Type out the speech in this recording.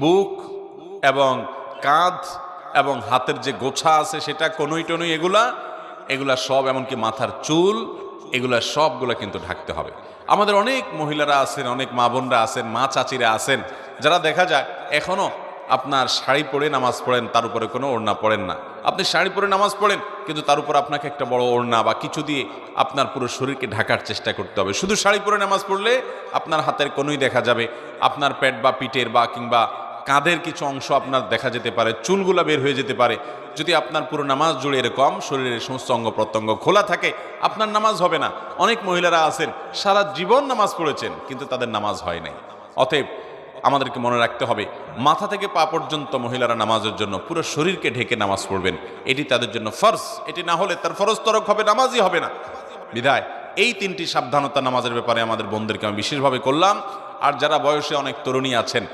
বুক এবং কাঁধ এবং হাতের যে গোছা আছে সেটা কনুই টনুই এগুলা সব, এমনকি মাথার চুল, এগুলা সবগুলা কিন্তু ঢাকতে হবে। আমাদের অনেক মহিলারা আছেন, অনেক মা বোনরা আছেন, মা চাচিরা আছেন, যারা দেখা যায় এখনো আপনার শাড়ি পরে নামাজ পড়েন, তার উপরে কোনো ওড়না পড়েন না। আপনি শাড়ি পরে নামাজ পড়েন, কিন্তু তার উপর আপনাকে একটা বড় ওড়না বা কিছু দিয়ে আপনার পুরো শরীরকে ঢাকার চেষ্টা করতে হবে। শুধু শাড়ি পরে নামাজ পড়লে আপনার হাতের কোনোই দেখা যাবে, আপনার পেট বা পিঠের বা কিংবা কাঁধের কিছু অংশ আপনার দেখা যেতে পারে, চুলগুলা বের হয়ে যেতে পারে। যদি আপনার পুরো নামাজ জুড়ে এরকম শরীরের সমস্ত অঙ্গ প্রত্যঙ্গ খোলা থাকে, আপনার নামাজ হবে না। অনেক মহিলারা আছেন সারা জীবন নামাজ পড়েছেন, কিন্তু তাদের নামাজ হয় নাই। অতএব আমাদেরকে মনে রাখতে হবে, মাথা থেকে পা পর্যন্ত মহিলারা নামাজের জন্য পুরো শরীরকে ঢেকে নামাজ পড়বেন, এটি তাদের জন্য ফরজ। এটি না হলে তার ফরজ তরক হবে, নামাজই হবে না। বিধায় এই তিনটি সাবধানতা নামাজের ব্যাপারে আমাদের বোনদেরকে আমি বিশেষভাবে করলাম। আর যারা বয়সে অনেক তরুণী আছেন,